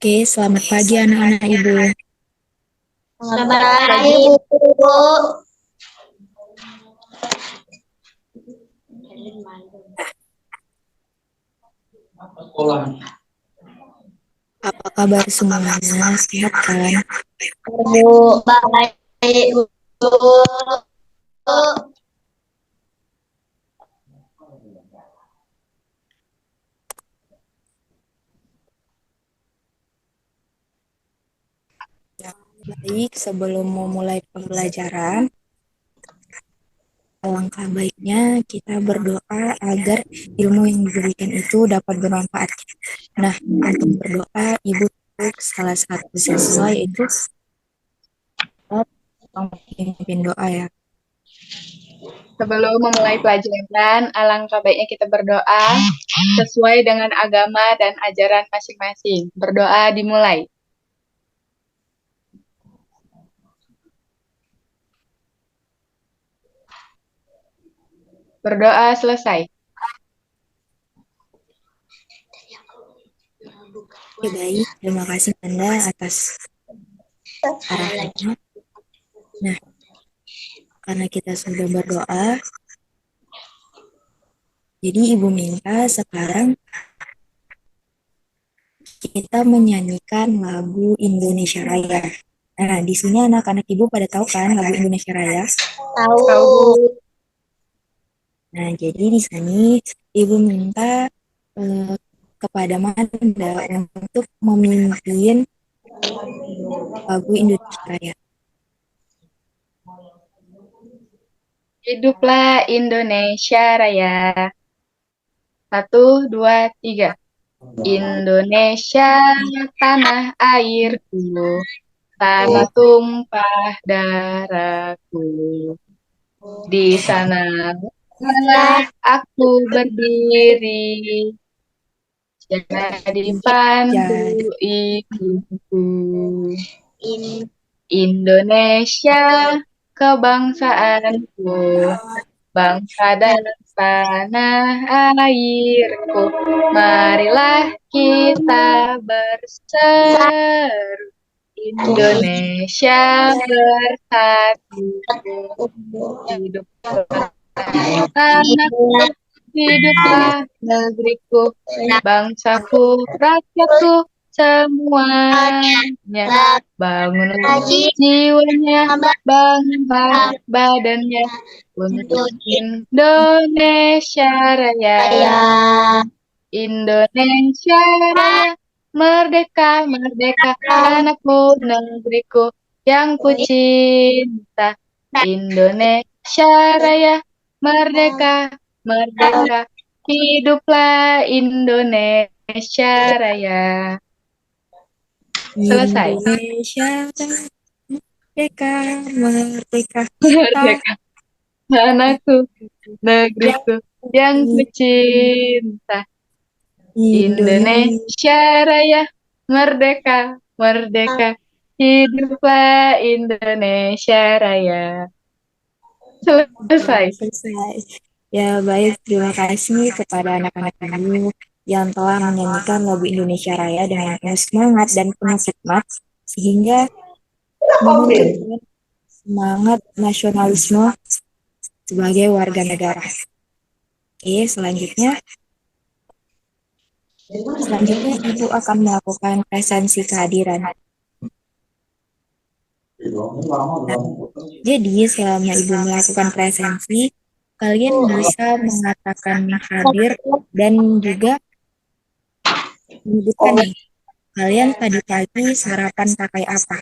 Oke, selamat pagi anak-anak Ibu. Selamat pagi, Bu. Apa kabar semuanya? Sehat kan? Bu, baik, Bu. Baik, sebelum memulai pembelajaran, alangkah baiknya kita berdoa agar ilmu yang diberikan itu dapat bermanfaat. Nah, untuk berdoa, Ibu untuk salah satu siswa yaitu memimpin doa ya. Sebelum memulai pelajaran, alangkah baiknya kita berdoa sesuai dengan agama dan ajaran masing-masing. Berdoa dimulai. Berdoa selesai. Oke, baik. Terima kasih Anda atas arahannya. Nah, karena kita sudah berdoa, jadi Ibu minta sekarang kita menyanyikan lagu Indonesia Raya. Nah, di sini anak-anak Ibu pada tahu kan lagu Indonesia Raya? Tahu. Nah, jadi di sini Ibu minta kepada Manda untuk memimpin lagu Indonesia Raya. Hiduplah Indonesia Raya. 1, 2, 3. Indonesia tanah airku, tanah tumpah darahku. Di sana aku berdiri, jadi pandu hidupku. Indonesia kebangsaanku, bangsa dan tanah airku. Marilah kita berseru, Indonesia bersatu. Hiduplah tanahku, hiduplah negeriku, bangsaku, rakyatku, semuanya. Bangunlah jiwanya, bangunlah badannya, untuk Indonesia Raya. Indonesia Raya, merdeka, merdeka, anakku, negeriku yang ku cinta. Indonesia Raya, merdeka, merdeka, hiduplah Indonesia Raya. Selesai. Indonesia merdeka, merdeka, Merdeka, anakku, negeriku yang ku cinta. Indonesia Raya, merdeka, merdeka, hiduplah Indonesia Raya. Selesai. Ya, baik. Terima kasih kepada anak-anak Ibu yang telah menyanyikan lagu Indonesia Raya dengan penuh semangat dan penuh hikmat, sehingga menunjukkan semangat nasionalisme sebagai warga negara. Oke, selanjutnya Ibu akan melakukan presensi kehadiran. Nah, jadi selama Ibu melakukan presensi, kalian bisa mengatakan hadir dan juga menyebutkan nih, kalian tadi pagi sarapan pakai apa?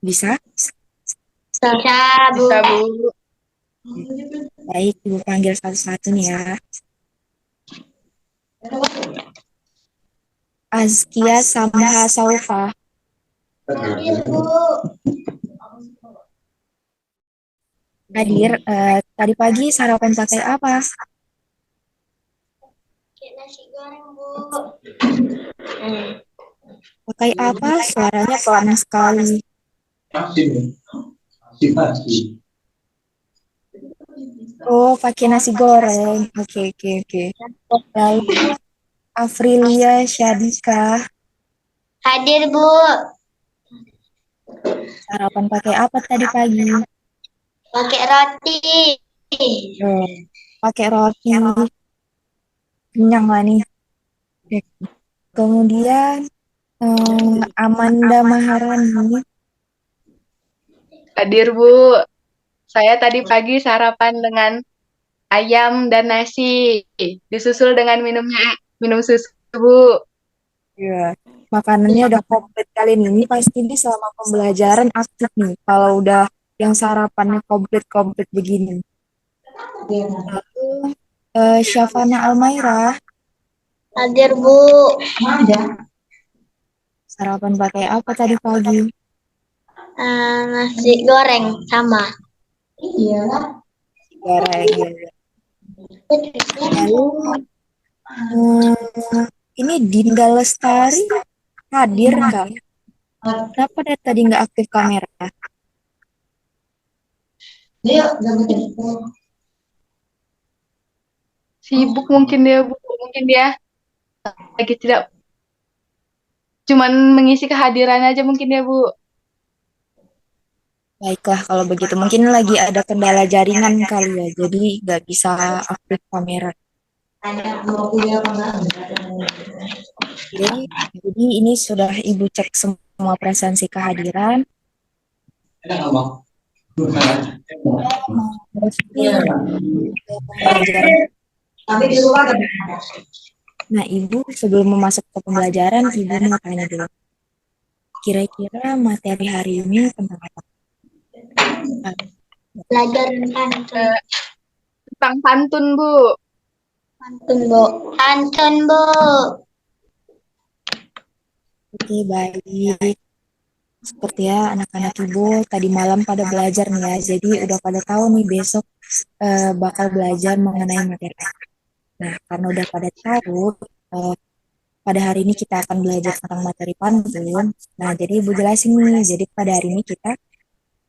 Bisa? Bisa, Bu. Bisa, Bu. Baik, Ibu panggil satu-satu nih ya. Azkia Samha Saufa. Hadir, tadi pagi sarapan pakai apa? Nasi goreng, Bu. Pakai apa? Suaranya pelan sekali. Oh, pakai nasi goreng. Oke. Lalu Afrilia Syadika. Hadir, Bu. Sarapan pakai apa tadi pagi? Pakai roti. Oh, pakai roti. Kenyang lah nih. Oke. Kemudian Amanda Maharani. Hadir, Bu. Saya tadi pagi sarapan dengan ayam dan nasi. Disusul dengan minum susu, Bu. Ya, makanannya udah komplit kali ini. Ini pasti ini selama pembelajaran aktif nih. Kalau udah yang sarapannya komplit-komplit begini. Lalu Syafana Almaira, Hadir, Bu. sarapan pakai apa tadi pagi? Nasi goreng sama. Goreng ya. Lalu ini Dinda Lestari hadir nggak? Kenapa dia tadi nggak aktif kamera? Sibuk mungkin dia, Bu. Mungkin dia lagi tidak cuman mengisi kehadiran aja mungkin dia, Bu. Baiklah kalau begitu. Mungkin lagi ada kendala jaringan kali ya. Jadi nggak bisa aktif kamera. Jadi ini sudah Ibu cek semua presensi kehadiran. Pembelajaran. Nah, Ibu sebelum masuk ke pembelajaran, Ibu mau tanya dulu. Kira-kira materi hari ini tentang apa? Belajar pantun. Tentang pantun, Bu. Pantun, Bu. Pantun, Bu. Oke, baik. Seperti ya anak-anak Ibu tadi malam pada belajar nih ya. Jadi udah pada tahu nih besok bakal belajar mengenai materi. Nah, karena udah pada tahu, pada hari ini kita akan belajar tentang materi pantun. Nah, jadi Ibu jelasin nih. Jadi pada hari ini kita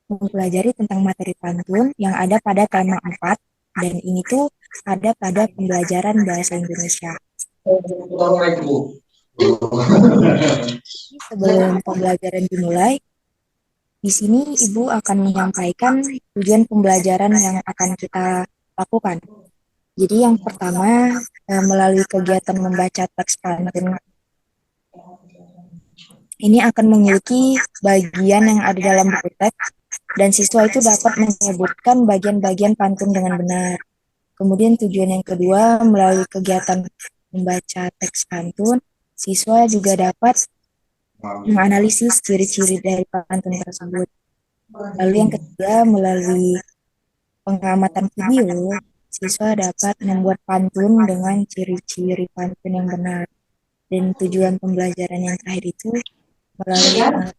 mempelajari tentang materi pantun yang ada pada tema 4 dan ini tuh ada pada pembelajaran bahasa Indonesia. Sebelum pembelajaran dimulai, di sini Ibu akan menyampaikan tujuan pembelajaran yang akan kita lakukan. Jadi yang pertama, melalui kegiatan membaca teks pantun, ini akan memiliki bagian yang ada dalam buku teks, dan siswa itu dapat menyebutkan bagian-bagian pantun dengan benar. Kemudian tujuan yang kedua, melalui kegiatan membaca teks pantun, siswa juga dapat menganalisis ciri-ciri dari pantun tersebut. Lalu yang ketiga, melalui pengamatan video, siswa dapat membuat pantun dengan ciri-ciri pantun yang benar. Dan tujuan pembelajaran yang terakhir itu melalui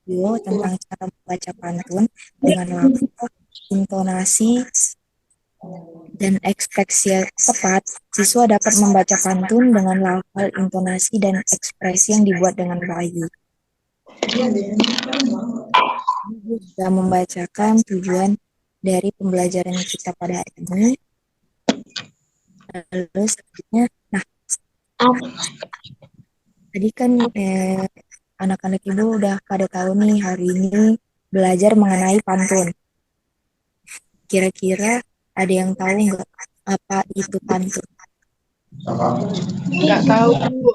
video tentang cara membaca pantun dengan lafaz, intonasi, dan ekspresi yang tepat, siswa dapat membaca pantun dengan lafal, intonasi, dan ekspresi yang dibuat dengan baik. Ibu sudah membacakan tujuan dari pembelajaran kita pada hari ini. Lalu selanjutnya, nah tadi kan anak-anak Ibu udah pada tahu nih hari ini belajar mengenai pantun. Kira-kira ada yang tahu nggak apa itu pantun? Nggak tahu, Bu.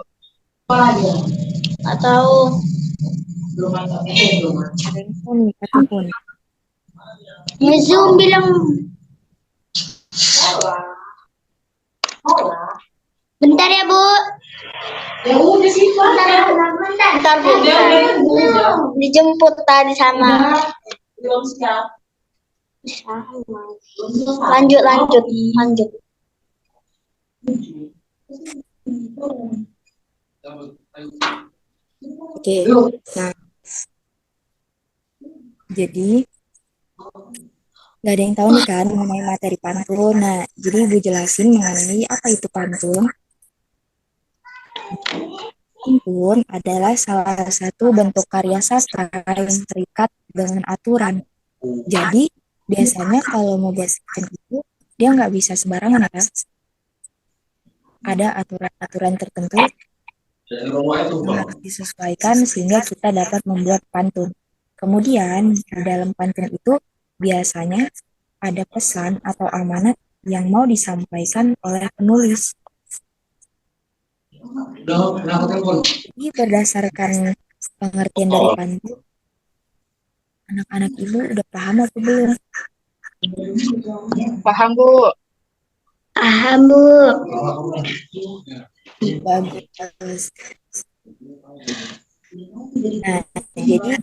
Nggak tahu. Pun ataupun Ngezoom bilang. Bentar ya, Bu. Ya udah sih, Bentar, Bu. Dijemput tadi sama. belum siap. Lanjut. Oke. Nah, jadi nggak ada yang tahu nih kan mengenai materi pantun. Nah, jadi Ibu jelasin mengenai apa itu pantun. Pantun adalah salah satu bentuk karya sastra yang terikat dengan aturan. Jadi, biasanya kalau mau buat pantun itu, dia nggak bisa sembarangan ya. Ada aturan-aturan tertentu yang harus disesuaikan sehingga kita dapat membuat pantun. Kemudian di dalam pantun itu biasanya ada pesan atau amanat yang mau disampaikan oleh penulis. Jadi berdasarkan pengertian dari pantun, anak-anak ibu udah paham atau belum? Paham, Bu? Paham, Bu. Bagus. Nah, jadi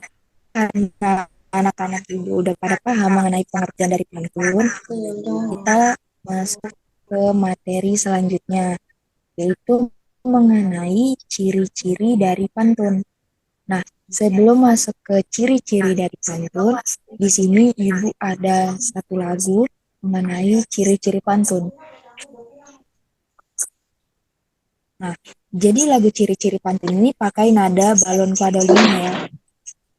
karena anak-anak ibu udah pada paham mengenai pengertian dari pantun, kita masuk ke materi selanjutnya, yaitu mengenai ciri-ciri dari pantun. Nah, sebelum masuk ke ciri-ciri dari pantun, di sini Ibu ada satu lagu mengenai ciri-ciri pantun. Nah, jadi lagu ciri-ciri pantun ini pakai nada balon kuada 5 ya.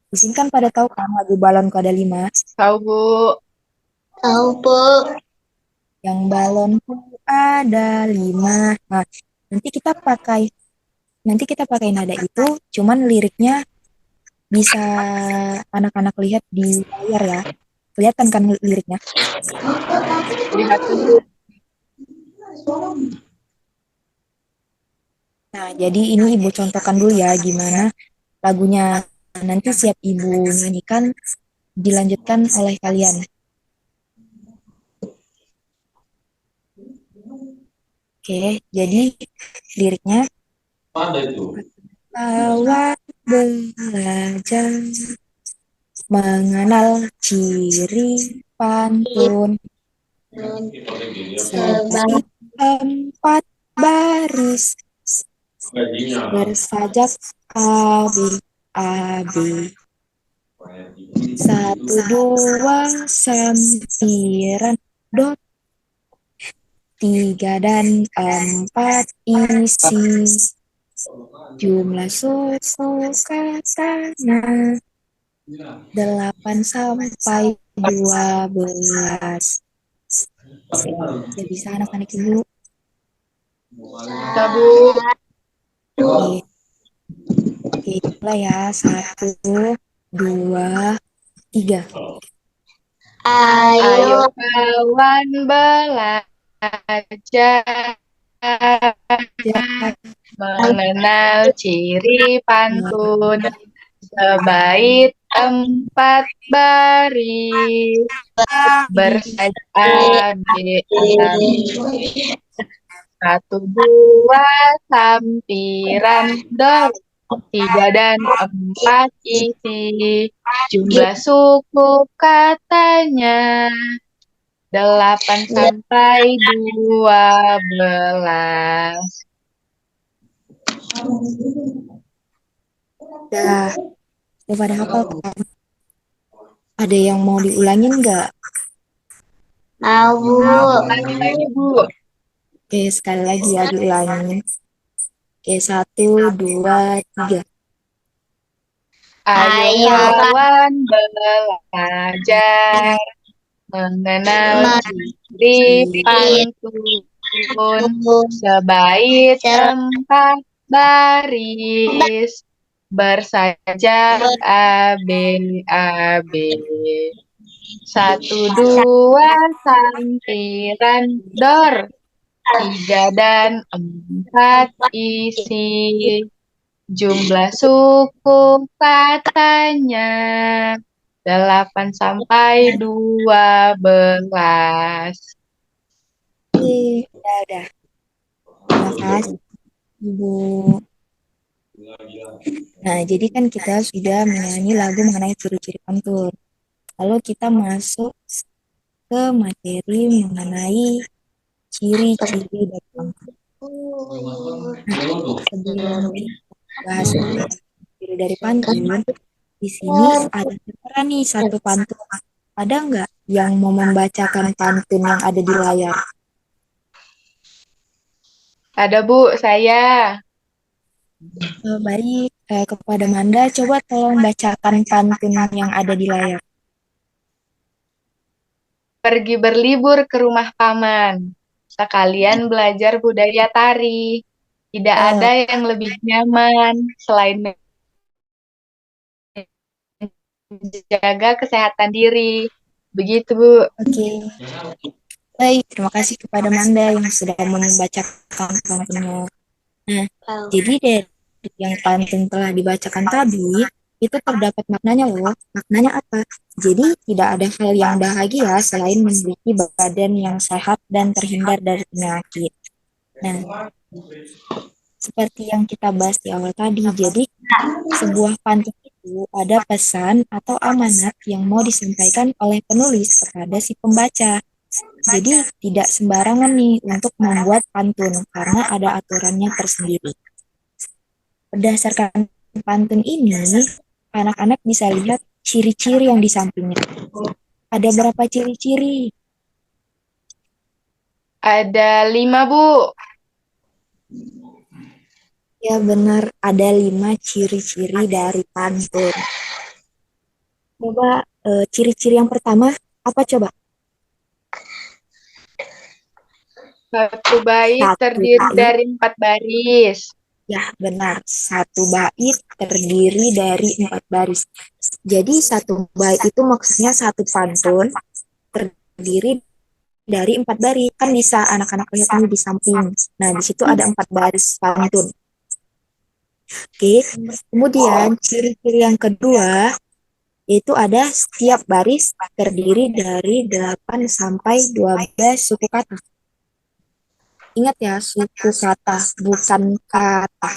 Di sini kan pada tahu kan lagu balon kuada 5, Tahu, Bu. Tahu, Bu. yang balonku ada 5. Nah, nanti kita pakai nada itu, cuman liriknya bisa anak-anak lihat di layar ya. Kelihatan kan liriknya? Lihat dulu. Nah, jadi ini Ibu contohkan dulu ya gimana lagunya. Nanti siap Ibu nyanyikan, dilanjutkan oleh kalian. Oke, jadi liriknya awal belajar mengenal ciri pantun sebagai 4 baris bersajak AB. 1, 2 sampiran dot, 3 dan 4 isi. Jumlah suku katanya 8 sampai 12. Sudah bisa anak-anak ibu? Bisa, Bu. Oke, oke, mulai ya. 1, 2, 3. Ayo Ayo kawan belajar mengenal ciri pantun sebaik 4 baris bersajak A, B, A, B. 1, 2 sampiran dor, 3 dan 4 isi. Jumlah suku katanya 8 sampai 12. Udah pada hafal kan? Ada yang mau diulangin nggak? mau, Bu. Lagi, Bu. Oke, sekali lagi ya diulangin. Oke, 1, 2, 3. Ayo Ayo kawan belajar mengenal ciri pantun sebaik 4 baris bersajak A, B, A, B. 1, 2 sampiran dor, 3 dan 4 isi. Jumlah suku katanya 8 sampai 12. Oke, udah. Terima kasih, Ibu. Nah, jadi kan kita sudah menyanyi lagu mengenai ciri-ciri pantun. Lalu kita masuk ke materi mengenai ciri-ciri dari pantun. Sebelum kita bahas mengenai ciri dari pantun, di sini ada tertera nih satu pantun. Ada nggak yang mau membacakan pantun yang ada di layar? Ada, Bu, saya. Baik, kepada Manda, coba tolong bacakan pantun yang ada di layar. Pergi berlibur ke rumah paman. Sekalian belajar budaya tari. Tidak ada yang lebih nyaman selain menjaga kesehatan diri. Begitu, Bu. Oke, baik. Terima kasih kepada Manda yang sudah membacakan pantunnya. Nah, jadi dari yang pantun telah dibacakan tadi, itu terdapat maknanya loh. Maknanya apa? Jadi tidak ada hal yang bahagia selain memiliki badan yang sehat dan terhindar dari penyakit. Nah, seperti yang kita bahas di awal tadi, jadi sebuah pantun itu ada pesan atau amanat yang mau disampaikan oleh penulis kepada si pembaca. Jadi tidak sembarangan nih untuk membuat pantun karena ada aturannya tersendiri. Berdasarkan pantun ini, anak-anak bisa lihat ciri-ciri yang di sampingnya. Ada berapa ciri-ciri? Ada 5, Bu. Ya benar, ada 5 ciri-ciri dari pantun. Coba ciri-ciri yang pertama apa coba? Satu bait Satu terdiri bait. dari 4 baris. Ya benar, satu bait terdiri dari 4 baris. Jadi satu bait itu maksudnya satu pantun terdiri dari 4 baris. Kan bisa anak-anak lihat ini di samping. Nah, di situ ada 4 baris pantun. Oke, kemudian ciri-ciri yang kedua yaitu ada setiap baris terdiri dari 8 sampai 12 suku kata. Ingat ya, suku kata, bukan kata.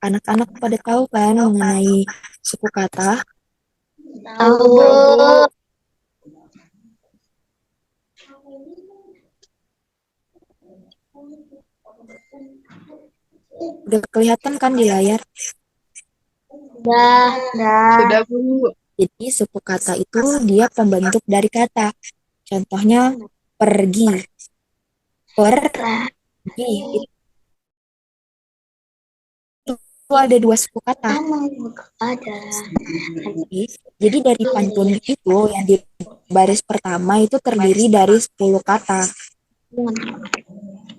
Anak-anak pada tahu kan mengenai suku kata? Tahu, Bu. Udah kelihatan kan di layar? Dah. Sudah, Bu. Jadi suku kata itu dia pembentuk dari kata. Contohnya pergi. Pergi itu ada 2 suku kata. Ada. Jadi dari pantun itu yang di baris pertama itu terdiri dari 10 kata.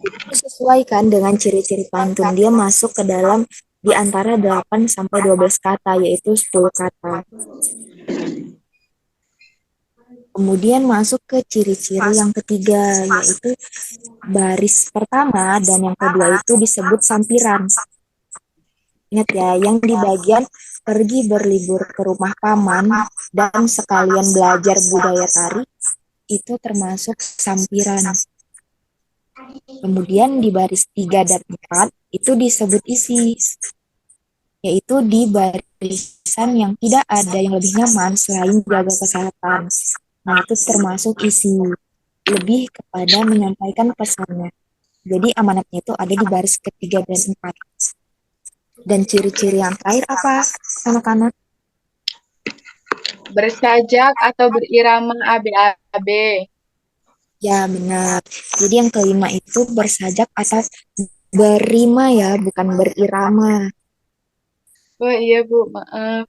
Itu sesuai kan dengan ciri-ciri pantun. Dia masuk ke dalam di antara 8 sampai 12 kata, yaitu 10 kata. Kemudian masuk ke ciri-ciri yang ketiga, yaitu baris pertama dan yang kedua itu disebut sampiran. Ingat ya, yang di bagian pergi berlibur ke rumah paman dan sekalian belajar budaya tari, itu termasuk sampiran. Kemudian di baris 3 dan 4 itu disebut isi, yaitu di barisan yang tidak ada yang lebih nyaman selain jaga kesehatan. Nah, itu termasuk isi, lebih kepada menyampaikan pesannya. Jadi amanatnya itu ada di baris ketiga dan 4. Dan ciri-ciri yang terakhir apa, anak-anak? Bersajak atau berirama ABAB. Ya, benar. Jadi yang kelima itu bersajak atau berima ya, bukan berirama. Oh iya, Bu. Maaf.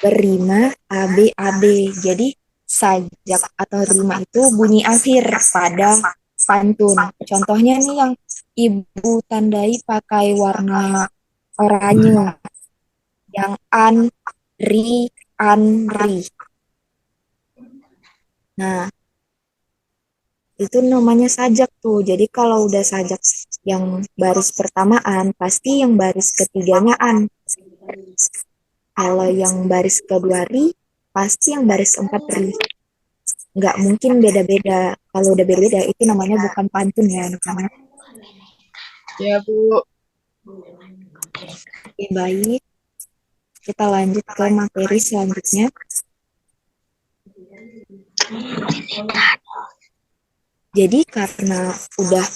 Berima, ABAB. Jadi sajak atau rima itu bunyi akhir pada pantun. Contohnya nih yang ibu tandai pakai warna oranye. Yang ri, ri. Nah, itu namanya sajak tuh. Jadi kalau udah sajak yang baris pertamaan, pasti yang baris ketiganya an. Kalau yang baris kedua ri, pasti yang baris keempat ri. Nggak mungkin beda-beda. Kalau udah beda-beda, itu namanya bukan pantun ya, anak-anak. Ya, Bu. Oke, baik. Kita lanjut ke materi selanjutnya. Jadi karena udah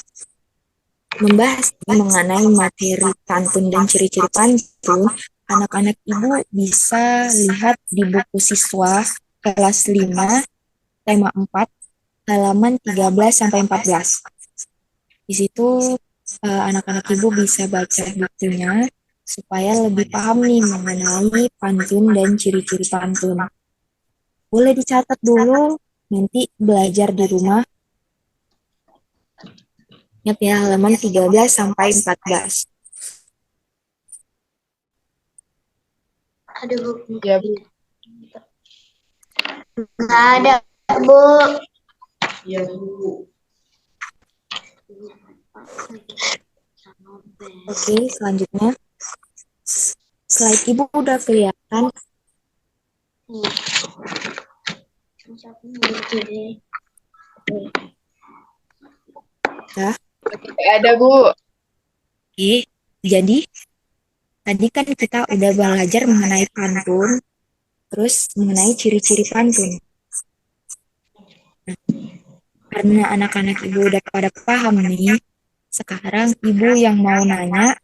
membahas mengenai materi pantun dan ciri-ciri pantun, anak-anak ibu bisa lihat di buku siswa kelas 5, tema 4, halaman 13 sampai 14. Di situ anak-anak ibu bisa baca bukunya supaya lebih paham nih mengenai pantun dan ciri-ciri pantun. Boleh dicatat dulu, nanti belajar di rumah. Ingat ya, halaman 13 sampai 14. Ada Bu. Ya, Bu. Nggak ada Bu. Iya, Bu. Oke, selanjutnya. Slide Ibu udah kelihatan. Ya. Oke, ada, Bu. Oke, jadi tadi kan kita udah belajar mengenai pantun, terus mengenai ciri-ciri pantun. Nah, karena anak-anak Ibu udah pada paham nih, sekarang Ibu yang mau nanya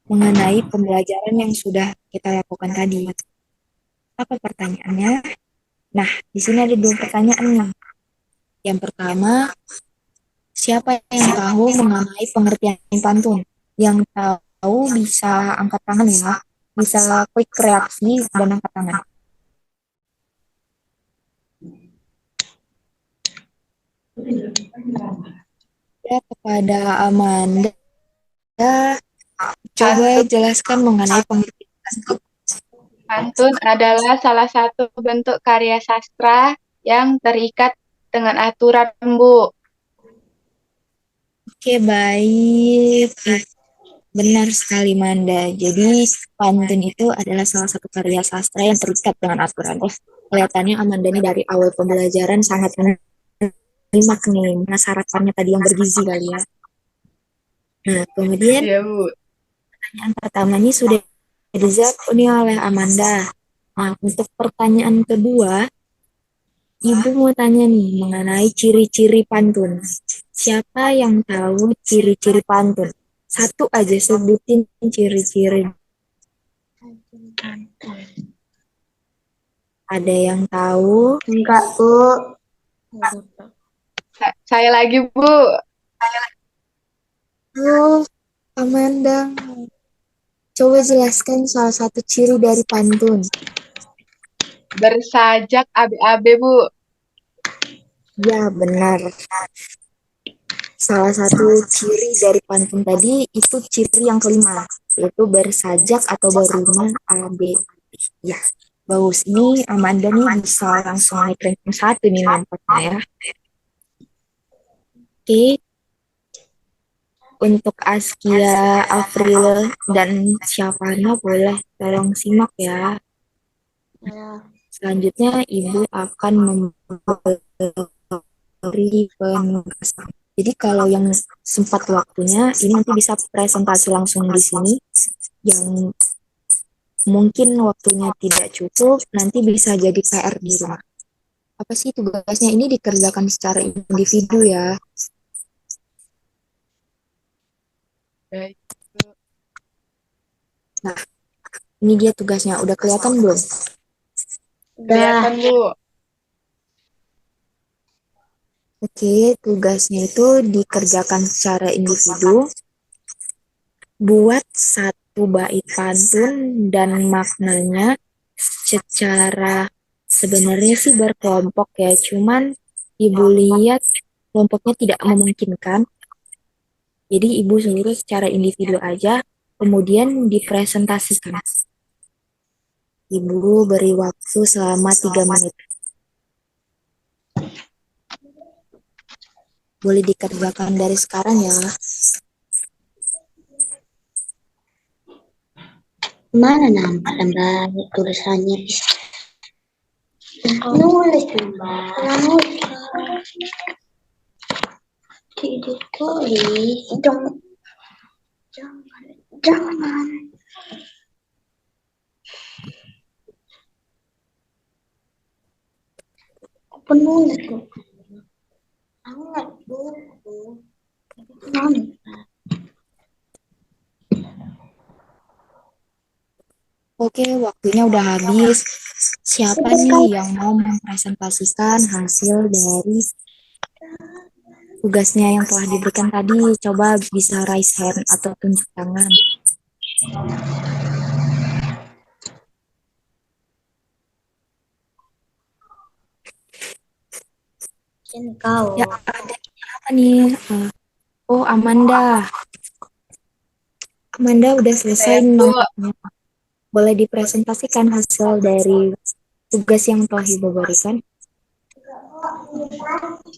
mengenai pembelajaran yang sudah kita lakukan tadi. Apa pertanyaannya? Nah, di sini ada 2 pertanyaan nih. Yang pertama, siapa yang tahu mengenai pengertian pantun? Yang tahu bisa angkat tangan ya, bisa klik reaksi dan angkat tangan. Ya, kepada Amanda, coba jelaskan mengenai pengertian pantun. Pantun adalah salah satu bentuk karya sastra yang terikat dengan aturan, Bu. Oke, baik. Benar sekali, Manda. Jadi, pantun itu adalah salah satu karya sastra yang terikat dengan aturan. Kelihatannya Amanda ini dari awal pembelajaran sangat menyimak nih, mana sarapannya tadi yang bergizi kali ya. Nah, kemudian Ya, Bu. pertanyaan pertama ini sudah dijawab nih oleh Amanda. Nah, untuk pertanyaan kedua, Ibu mau tanya nih mengenai ciri-ciri pantun. Siapa yang tahu ciri-ciri pantun? Satu aja sebutin ciri-ciri. Ada yang tahu? Enggak Bu. Saya lagi, Bu. Oh, Amanda. Coba jelaskan salah satu ciri dari pantun. Bersajak AB-AB, Bu. Ya, benar. Salah satu ciri dari pantun tadi itu ciri yang kelima, yaitu bersajak atau berrima AB. Ya, bagus. Ini Amanda nih bisa langsung naik ranking 1 nih nampaknya ya. Oke, untuk Askia, April, dan Syafana boleh tolong simak ya. Selanjutnya Ibu akan memberi penugasan. Jadi kalau yang sempat waktunya, ini nanti bisa presentasi langsung di sini. Yang mungkin waktunya tidak cukup, nanti bisa jadi PR di rumah. Apa sih tugasnya? Ini dikerjakan secara individu ya. Baik. Nah, ini dia tugasnya. Udah kelihatan belum? Kelihatan, Bu. Oke, tugasnya itu dikerjakan secara individu. Buat satu bait pantun dan maknanya secara sebenarnya sih berkelompok ya. Cuman Ibu lihat kelompoknya tidak memungkinkan. Jadi Ibu suruh secara individu aja, kemudian dipresentasikan. Ibu beri waktu selama 3 menit. Boleh dikerjakan dari sekarang ya. Mana nampak lembar tulisannya? Nulis lembar. Tidak tulis. Jangan. Jangan. Penulis kok. Aku nggak buku. Oke, waktunya udah habis. Siapa nih yang mau mempresentasikan hasil dari tugasnya yang telah diberikan tadi? Coba bisa raise hand atau tunjuk tangan. Kau. Ya, ada apa nih? Oh, Amanda. Amanda udah selesai Saya, Bu. nampaknya. boleh dipresentasikan hasil dari tugas yang telah Ibu berikan?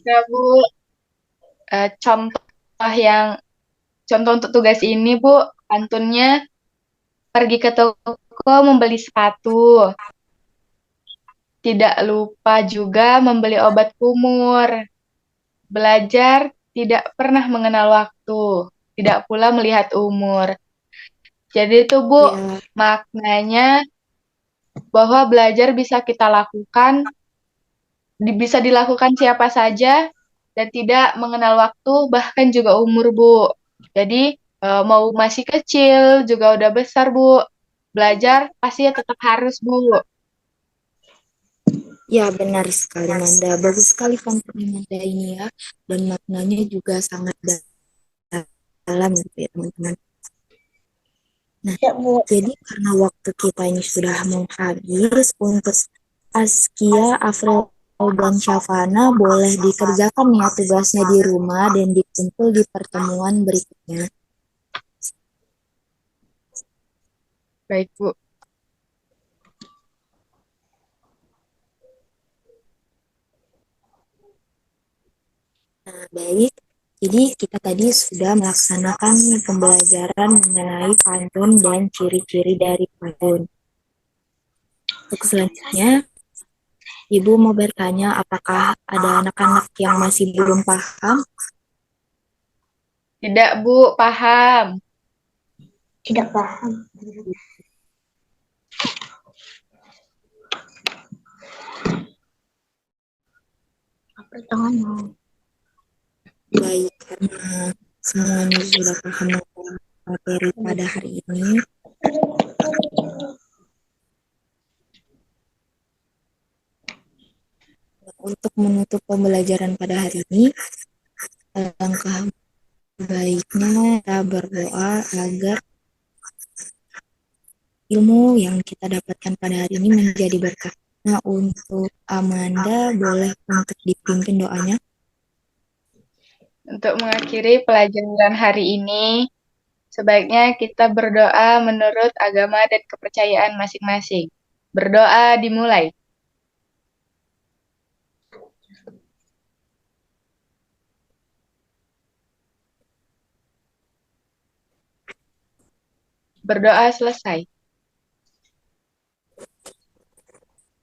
Ya, Bu. Contoh untuk tugas ini, Bu, pantunnya pergi ke toko membeli sepatu. Tidak lupa juga membeli obat kumur. Belajar tidak pernah mengenal waktu. Tidak pula melihat umur. Jadi itu, Bu, Ya, maknanya bahwa belajar bisa kita lakukan, bisa dilakukan siapa saja, dan tidak mengenal waktu, bahkan juga umur, Bu. Jadi, mau masih kecil, juga udah besar, Bu. Belajar pasti tetap harus, Bu. ya benar sekali Manda. Bagus sekali pantun Manda ini ya. Dan maknanya juga sangat dalam gitu ya teman-teman. Nah, Ya, Bu. jadi karena waktu kita ini sudah mau habis, untuk Askia, Afril, dan Syafana boleh dikerjakan ya tugasnya di rumah dan dikumpul di pertemuan berikutnya. Baik, Bu. Nah, baik. Jadi kita tadi sudah melaksanakan pembelajaran mengenai pantun dan ciri-ciri dari pantun. Untuk selanjutnya, Ibu mau bertanya apakah ada anak-anak yang masih belum paham? Tidak, Bu, paham. Tidak paham. Apa tangan? Baik, karena semuanya sudah paham materi pada hari ini, untuk menutup pembelajaran pada hari ini, alangkah baiknya kita berdoa agar ilmu yang kita dapatkan pada hari ini menjadi berkah. Nah, untuk Amanda, boleh untuk dipimpin doanya. Untuk mengakhiri pelajaran hari ini, sebaiknya kita berdoa menurut agama dan kepercayaan masing-masing. Berdoa dimulai. Berdoa selesai.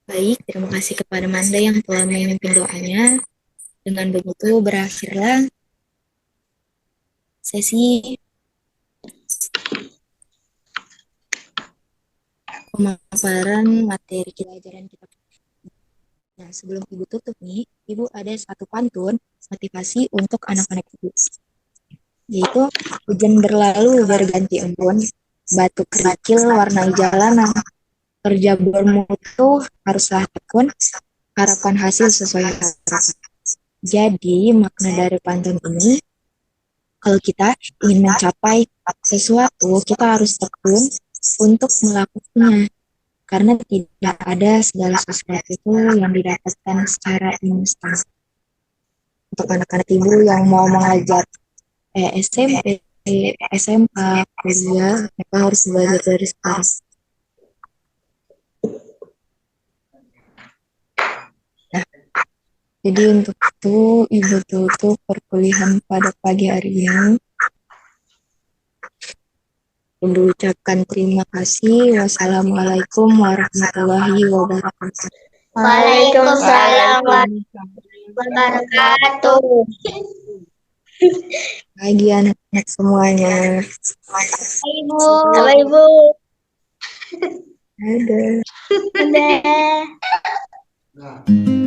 Baik, terima kasih kepada Amanda yang telah memimpin doanya. Dengan begitu berakhirlah sesi pemaparan materi pelajaran kita. Nah, sebelum Ibu tutup nih, Ibu ada satu pantun motivasi untuk anak-anak Ibu. Yaitu, hujan berlalu berganti embun, batu kerikil warnai jalanan, kerja bermutu haruslah tekun, harapan hasil sesuai harapan. Jadi, makna dari pantun ini, kalau kita ingin mencapai sesuatu, kita harus tekun untuk melakukannya. Karena tidak ada segala sesuatu itu yang didapatkan secara instan. Untuk anak-anak ibu yang mau mengajar SMP, SMA, kuliah, mereka harus belajar dari sekarang. Nah, jadi untuk itu Ibu tutup perkuliahan pada pagi hari ini. Ibu ucapkan terima kasih. Wassalamualaikum warahmatullahi wabarakatuh. Waalaikumsalam warahmatullahi wabarakatuh. Bagi anak-anak semuanya. Ibu. Halo, Ibu. Dadah. Dadah. Nah.